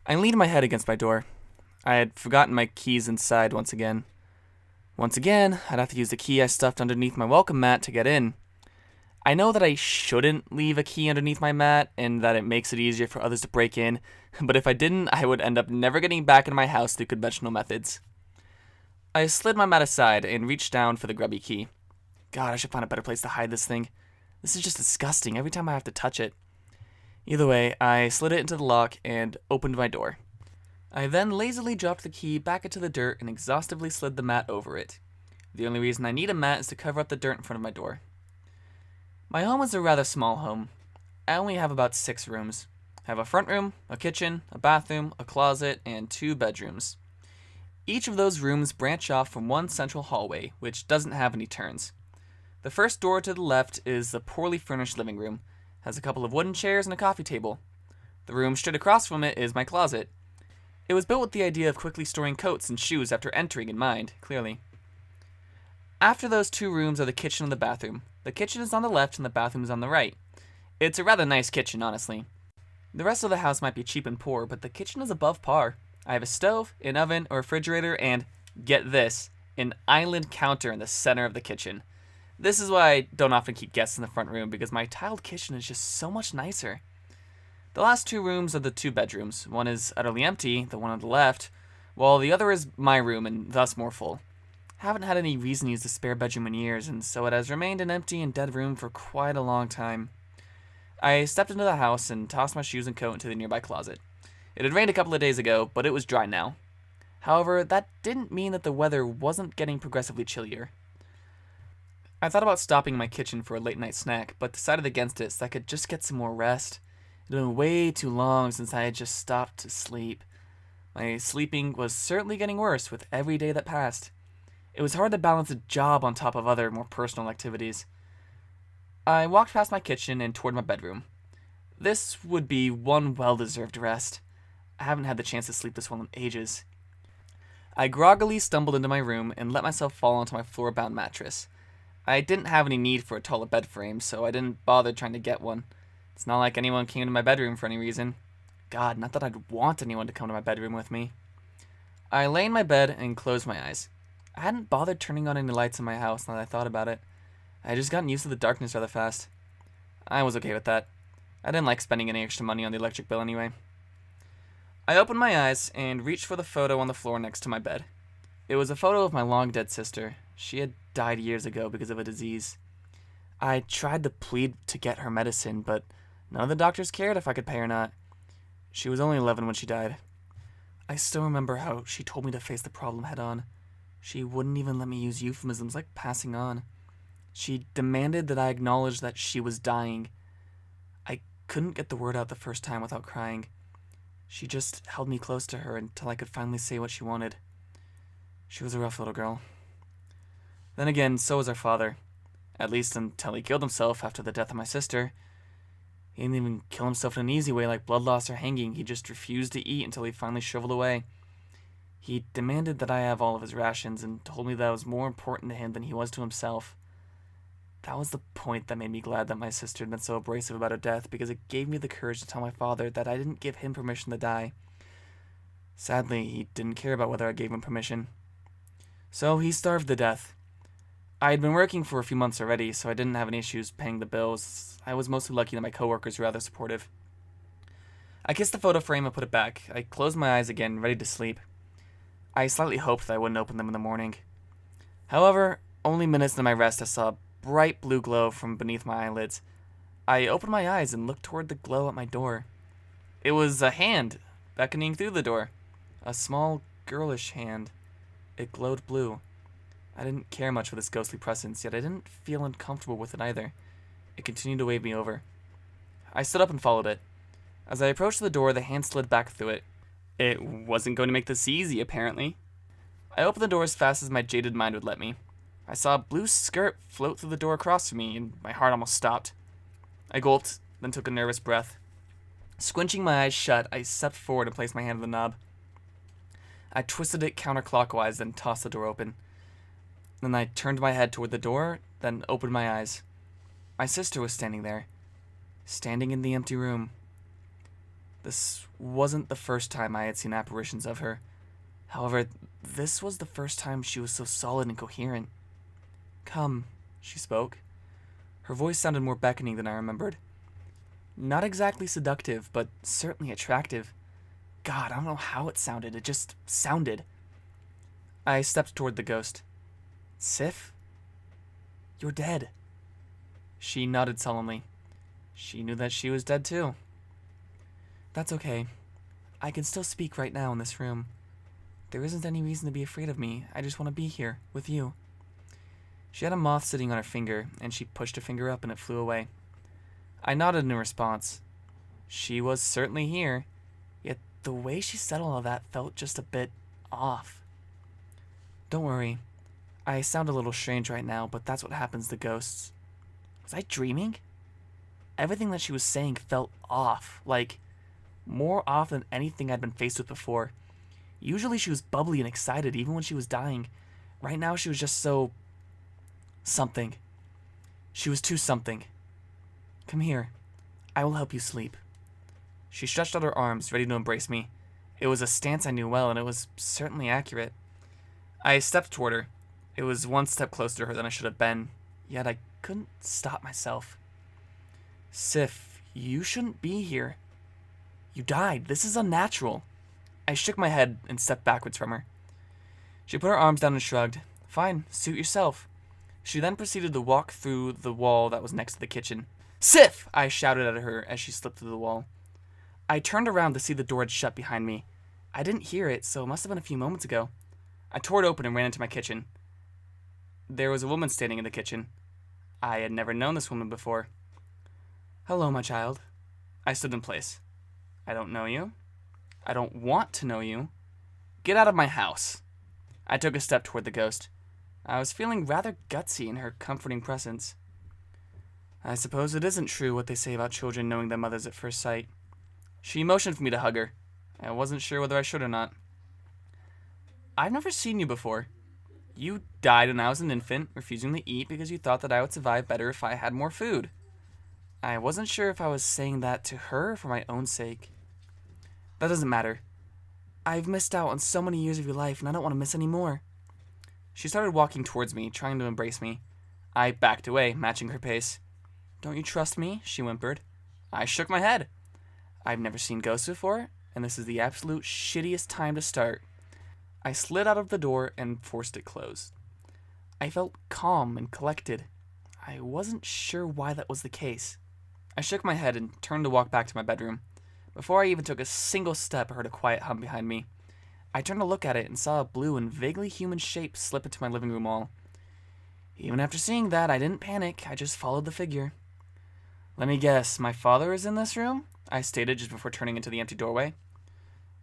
I leaned my head against my door. I had forgotten my keys inside once again. Once again, I'd have to use the key I stuffed underneath my welcome mat to get in. I know that I shouldn't leave a key underneath my mat and that it makes it easier for others to break in, but if I didn't, I would end up never getting back into my house through conventional methods. I slid my mat aside and reached down for the grubby key. God, I should find a better place to hide this thing. This is just disgusting every time I have to touch it. Either way, I slid it into the lock and opened my door. I then lazily dropped the key back into the dirt and exhaustively slid the mat over it. The only reason I need a mat is to cover up the dirt in front of my door. My home is a rather small home. I only have about 6 rooms. I have a front room, a kitchen, a bathroom, a closet, and 2 bedrooms. Each of those rooms branch off from one central hallway, which doesn't have any turns. The first door to the left is the poorly furnished living room, has a couple of wooden chairs and a coffee table. The room straight across from it is my closet. It was built with the idea of quickly storing coats and shoes after entering in mind, clearly. After those 2 rooms are the kitchen and the bathroom. The kitchen is on the left and the bathroom is on the right. It's a rather nice kitchen, honestly. The rest of the house might be cheap and poor, but the kitchen is above par. I have a stove, an oven, a refrigerator, and, get this, an island counter in the center of the kitchen. This is why I don't often keep guests in the front room, because my tiled kitchen is just so much nicer. The last 2 rooms are the 2 bedrooms. One is utterly empty, the one on the left, while the other is my room and thus more full. I haven't had any reason to use the spare bedroom in years, and so it has remained an empty and dead room for quite a long time. I stepped into the house and tossed my shoes and coat into the nearby closet. It had rained a couple of days ago, but it was dry now. However, that didn't mean that the weather wasn't getting progressively chillier. I thought about stopping in my kitchen for a late night snack, but decided against it so I could just get some more rest. It had been way too long since I had just stopped to sleep. My sleeping was certainly getting worse with every day that passed. It was hard to balance a job on top of other, more personal activities. I walked past my kitchen and toward my bedroom. This would be one well-deserved rest. I haven't had the chance to sleep this well in ages. I groggily stumbled into my room and let myself fall onto my floor-bound mattress. I didn't have any need for a taller bed frame, so I didn't bother trying to get one. It's not like anyone came to my bedroom for any reason. God, not that I'd want anyone to come to my bedroom with me. I lay in my bed and closed my eyes. I hadn't bothered turning on any lights in my house now that I thought about it. I had just gotten used to the darkness rather fast. I was okay with that. I didn't like spending any extra money on the electric bill anyway. I opened my eyes and reached for the photo on the floor next to my bed. It was a photo of my long-dead sister. She had died years ago because of a disease. I tried to plead to get her medicine, but none of the doctors cared if I could pay or not. She was only 11 when she died. I still remember how she told me to face the problem head-on. She wouldn't even let me use euphemisms like passing on. She demanded that I acknowledge that she was dying. I couldn't get the word out the first time without crying. She just held me close to her until I could finally say what she wanted. She was a rough little girl. Then again, so was her father. At least until he killed himself after the death of my sister. He didn't even kill himself in an easy way like blood loss or hanging. He just refused to eat until he finally shriveled away. He demanded that I have all of his rations and told me that I was more important to him than he was to himself. That was the point that made me glad that my sister had been so abrasive about her death, because it gave me the courage to tell my father that I didn't give him permission to die. Sadly, he didn't care about whether I gave him permission. So he starved to death. I had been working for a few months already, so I didn't have any issues paying the bills. I was mostly lucky that my coworkers were rather supportive. I kissed the photo frame and put it back. I closed my eyes again, ready to sleep. I slightly hoped that I wouldn't open them in the morning. However, only minutes into my rest I saw a bright blue glow from beneath my eyelids. I opened my eyes and looked toward the glow at my door. It was a hand beckoning through the door. A small, girlish hand. It glowed blue. I didn't care much for this ghostly presence, yet I didn't feel uncomfortable with it either. It continued to wave me over. I stood up and followed it. As I approached the door, the hand slid back through it. It wasn't going to make this easy, apparently. I opened the door as fast as my jaded mind would let me. I saw a blue skirt float through the door across from me, and my heart almost stopped. I gulped, then took a nervous breath. Squinching my eyes shut, I stepped forward and placed my hand on the knob. I twisted it counterclockwise, then tossed the door open. Then I turned my head toward the door, then opened my eyes. My sister was standing there, standing in the empty room. This wasn't the first time I had seen apparitions of her. However, this was the first time she was so solid and coherent. "Come," she spoke. Her voice sounded more beckoning than I remembered. Not exactly seductive, but certainly attractive. God, I don't know how it sounded. It just sounded. I stepped toward the ghost. "Sif? You're dead." She nodded solemnly. She knew that she was dead too. "That's okay. I can still speak right now in this room. There isn't any reason to be afraid of me. I just want to be here, with you." She had a moth sitting on her finger, and she pushed her finger up and it flew away. I nodded in response. She was certainly here, yet the way she said all of that felt just a bit off. "Don't worry. I sound a little strange right now, but that's what happens to ghosts." Was I dreaming? Everything that she was saying felt off, like more off than anything I'd been faced with before. Usually she was bubbly and excited, even when she was dying. Right now she was just so... something. She was too something. "Come here. I will help you sleep." She stretched out her arms, ready to embrace me. It was a stance I knew well, and it was certainly accurate. I stepped toward her. It was one step closer to her than I should have been, yet I couldn't stop myself. "Sif, you shouldn't be here. You died. This is unnatural." I shook my head and stepped backwards from her. She put her arms down and shrugged. "Fine, suit yourself." She then proceeded to walk through the wall that was next to the kitchen. "Sif!" I shouted at her as she slipped through the wall. I turned around to see the door had shut behind me. I didn't hear it, so it must have been a few moments ago. I tore it open and ran into my kitchen. There was a woman standing in the kitchen. I had never known this woman before. "Hello, my child." I stood in place. "I don't know you. I don't want to know you. Get out of my house." I took a step toward the ghost. I was feeling rather gutsy in her comforting presence. "I suppose it isn't true what they say about children knowing their mothers at first sight." She motioned for me to hug her. I wasn't sure whether I should or not. "I've never seen you before. You died when I was an infant, refusing to eat because you thought that I would survive better if I had more food." I wasn't sure if I was saying that to her or for my own sake. "That doesn't matter. I've missed out on so many years of your life, and I don't want to miss any more." She started walking towards me, trying to embrace me. I backed away, matching her pace. "Don't you trust me?" she whimpered. I shook my head. "I've never seen ghosts before, and this is the absolute shittiest time to start." I slid out of the door and forced it closed. I felt calm and collected. I wasn't sure why that was the case. I shook my head and turned to walk back to my bedroom. Before I even took a single step, I heard a quiet hum behind me. I turned to look at it and saw a blue and vaguely human shape slip into my living room wall. Even after seeing that, I didn't panic. I just followed the figure. "Let me guess, my father is in this room?" I stated just before turning into the empty doorway.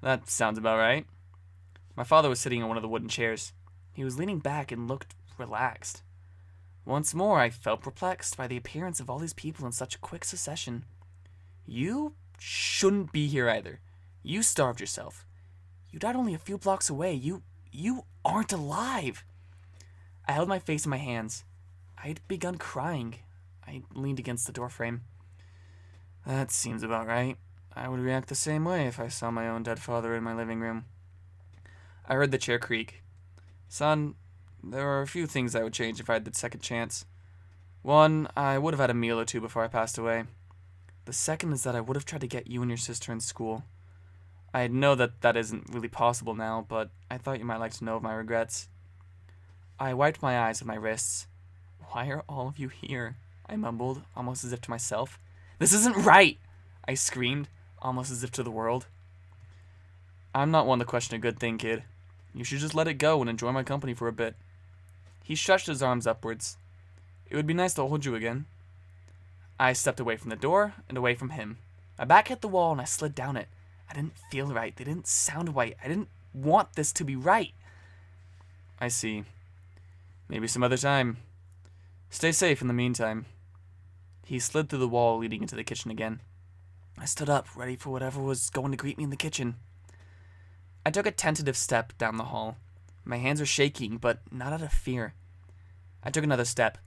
"That sounds about right." My father was sitting in one of the wooden chairs. He was leaning back and looked relaxed. Once more, I felt perplexed by the appearance of all these people in such quick succession. "You shouldn't be here either. You starved yourself. You died only a few blocks away. You aren't alive." I held my face in my hands. I'd begun crying. I leaned against the doorframe. "That seems about right. I would react the same way if I saw my own dead father in my living room." I heard the chair creak. "Son, there are a few things I would change if I had the second chance. One, I would have had a meal or two before I passed away. The second is that I would have tried to get you and your sister in school. I know that that isn't really possible now, but I thought you might like to know of my regrets." I wiped my eyes with my wrists. "Why are all of you here?" I mumbled, almost as if to myself. "This isn't right!" I screamed, almost as if to the world. "I'm not one to question a good thing, kid. You should just let it go and enjoy my company for a bit." He stretched his arms upwards. "It would be nice to hold you again." I stepped away from the door and away from him. My back hit the wall and I slid down it. I didn't feel right. They didn't sound right. I didn't want this to be right. "I see. Maybe some other time. Stay safe in the meantime." He slid through the wall leading into the kitchen again. I stood up, ready for whatever was going to greet me in the kitchen. I took a tentative step down the hall. My hands were shaking, but not out of fear. I took another step.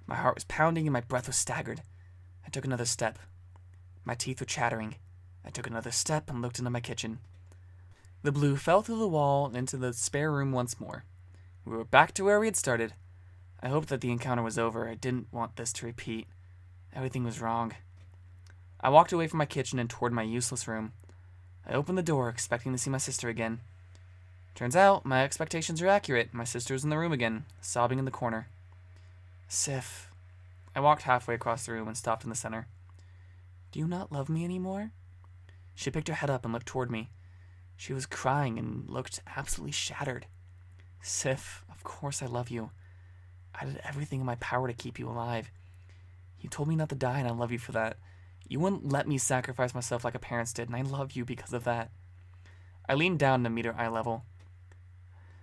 My heart was pounding and my breath was staggered. I took another step. My teeth were chattering. I took another step and looked into my kitchen. The blue fell through the wall and into the spare room once more. We were back to where we had started. I hoped that the encounter was over. I didn't want this to repeat. Everything was wrong. I walked away from my kitchen and toward my useless room. I opened the door, expecting to see my sister again. Turns out, my expectations were accurate. My sister was in the room again, sobbing in the corner. Sif. I walked halfway across the room and stopped in the center. Do you not love me anymore? She picked her head up and looked toward me. She was crying and looked absolutely shattered. Sif, of course I love you. I did everything in my power to keep you alive. You told me not to die, and I love you for that. You wouldn't let me sacrifice myself like a parents did, and I love you because of that. I leaned down to meet her eye level.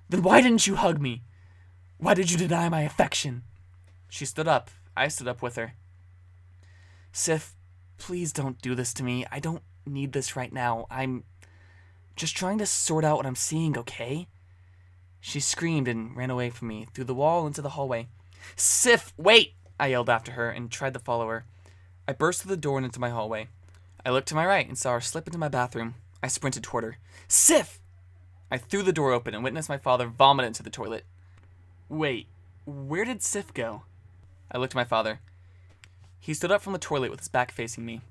Then why didn't you hug me? Why did you deny my affection? She stood up. I stood up with her. Sif, please don't do this to me. I don't need this right now. I'm just trying to sort out what I'm seeing, okay? She screamed and ran away from me, through the wall into the hallway. Sif, wait! I yelled after her and tried to follow her. I burst through the door and into my hallway. I looked to my right and saw her slip into my bathroom. I sprinted toward her. Sif! I threw the door open and witnessed my father vomit into the toilet. Wait, where did Sif go? I looked at my father. He stood up from the toilet with his back facing me.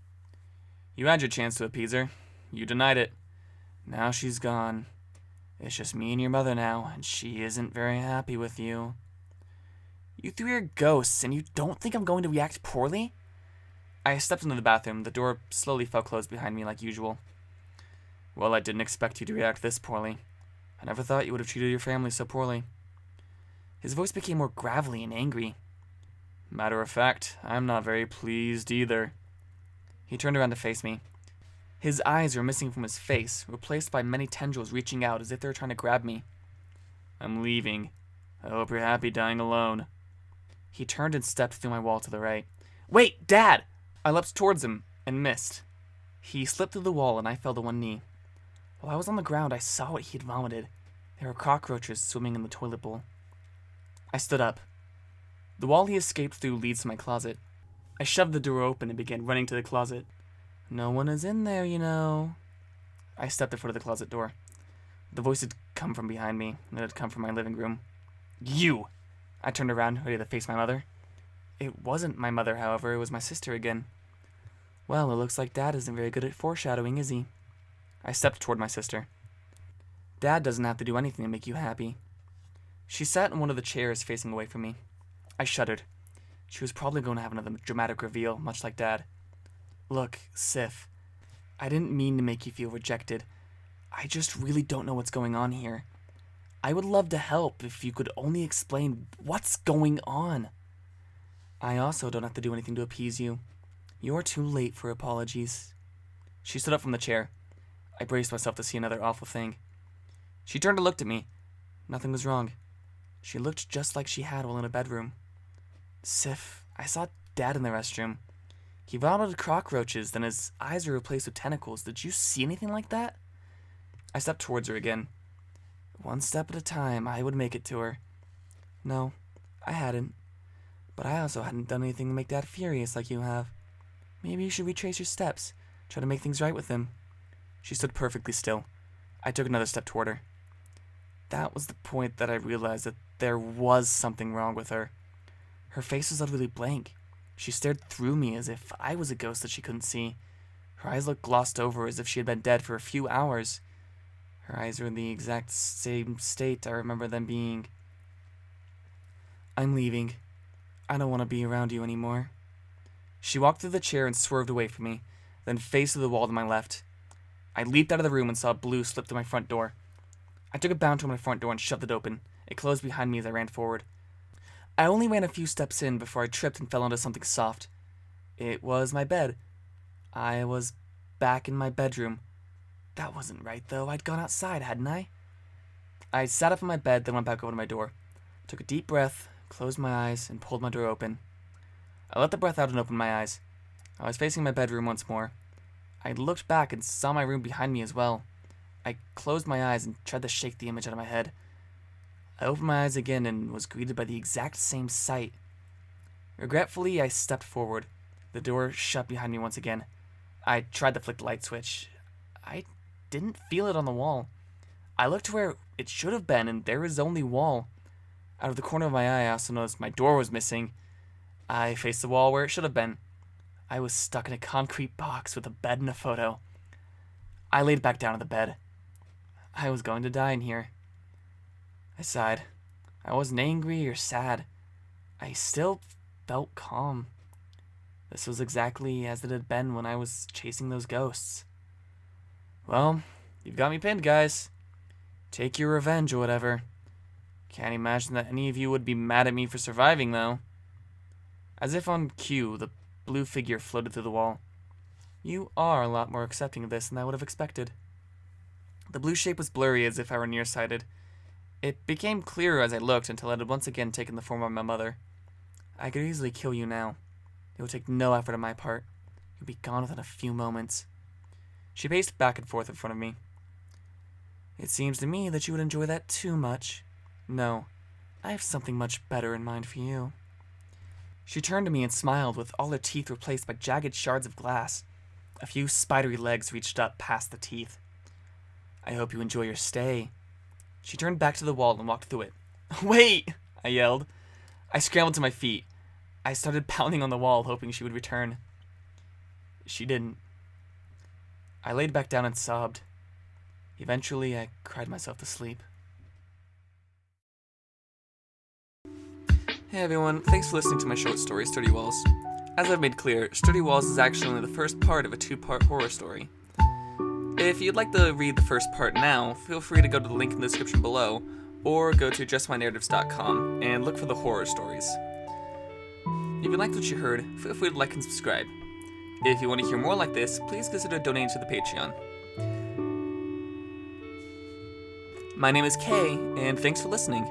You had your chance to appease her. You denied it. Now she's gone. It's just me and your mother now, and she isn't very happy with you. You three are ghosts, and you don't think I'm going to react poorly? I stepped into the bathroom. The door slowly fell closed behind me like usual. Well, I didn't expect you to react this poorly. I never thought you would have treated your family so poorly. His voice became more gravelly and angry. Matter of fact, I'm not very pleased either. He turned around to face me. His eyes were missing from his face, replaced by many tendrils reaching out as if they were trying to grab me. I'm leaving. I hope you're happy dying alone. He turned and stepped through my wall to the right. Wait, Dad! I leapt towards him and missed. He slipped through the wall and I fell to one knee. While I was on the ground, I saw what he had vomited. There were cockroaches swimming in the toilet bowl. I stood up. The wall he escaped through leads to my closet. I shoved the door open and began running to the closet. No one is in there, you know. I stepped in front of the closet door. The voice had come from behind me, and it had come from my living room. You! I turned around, ready to face my mother. It wasn't my mother, however. It was my sister again. Well, it looks like Dad isn't very good at foreshadowing, is he? I stepped toward my sister. Dad doesn't have to do anything to make you happy. She sat in one of the chairs facing away from me. I shuddered. She was probably going to have another dramatic reveal, much like Dad. Look, Sif, I didn't mean to make you feel rejected. I just really don't know what's going on here. I would love to help if you could only explain what's going on. I also don't have to do anything to appease you. You're too late for apologies. She stood up from the chair. I braced myself to see another awful thing. She turned and looked at me. Nothing was wrong. She looked just like she had while in a bedroom. Sif, I saw Dad in the restroom. He vomited cockroaches, then his eyes were replaced with tentacles. Did you see anything like that? I stepped towards her again. One step at a time, I would make it to her. No, I hadn't. But I also hadn't done anything to make Dad furious like you have. Maybe you should retrace your steps. Try to make things right with him. She stood perfectly still. I took another step toward her. That was the point that I realized that there was something wrong with her. Her face was utterly blank. She stared through me as if I was a ghost that she couldn't see. Her eyes looked glossed over as if she had been dead for a few hours. Her eyes were in the exact same state I remember them being. I'm leaving. I don't want to be around you anymore. She walked through the chair and swerved away from me, then faced to the wall to my left. I leaped out of the room and saw Blue slip through my front door. I took a bound toward my front door and shoved it open. It closed behind me as I ran forward. I only ran a few steps in before I tripped and fell onto something soft. It was my bed. I was back in my bedroom. That wasn't right, though. I'd gone outside, hadn't I? I sat up in my bed, then went back over to my door. Took a deep breath, closed my eyes, and pulled my door open. I let the breath out and opened my eyes. I was facing my bedroom once more. I looked back and saw my room behind me as well. I closed my eyes and tried to shake the image out of my head. I opened my eyes again and was greeted by the exact same sight. Regretfully, I stepped forward. The door shut behind me once again. I tried to flick the light switch. I didn't feel it on the wall. I looked to where it should have been, and there was only wall. Out of the corner of my eye, I also noticed my door was missing. I faced the wall where it should have been. I was stuck in a concrete box with a bed and a photo. I laid back down on the bed. I was going to die in here. I sighed. I wasn't angry or sad. I still felt calm. This was exactly as it had been when I was chasing those ghosts. Well, you've got me pinned, guys. Take your revenge or whatever. Can't imagine that any of you would be mad at me for surviving, though. As if on cue, the blue figure floated through the wall. You are a lot more accepting of this than I would have expected. The blue shape was blurry as if I were nearsighted. It became clearer as I looked until it had once again taken the form of my mother. I could easily kill you now. It would take no effort on my part. You'd be gone within a few moments. She paced back and forth in front of me. It seems to me that you would enjoy that too much. No, I have something much better in mind for you. She turned to me and smiled, with all her teeth replaced by jagged shards of glass. A few spidery legs reached up past the teeth. I hope you enjoy your stay. She turned back to the wall and walked through it. Wait! I yelled. I scrambled to my feet. I started pounding on the wall, hoping she would return. She didn't. I laid back down and sobbed. Eventually, I cried myself to sleep. Hey everyone, thanks for listening to my short story, Sturdy Walls. As I've made clear, Sturdy Walls is actually only the first part of a 2-part horror story. If you'd like to read the first part now, feel free to go to the link in the description below, or go to justmynarratives.com and look for the horror stories. If you liked what you heard, feel free to like and subscribe. If you want to hear more like this, please consider donating to the Patreon. My name is Kay, and thanks for listening.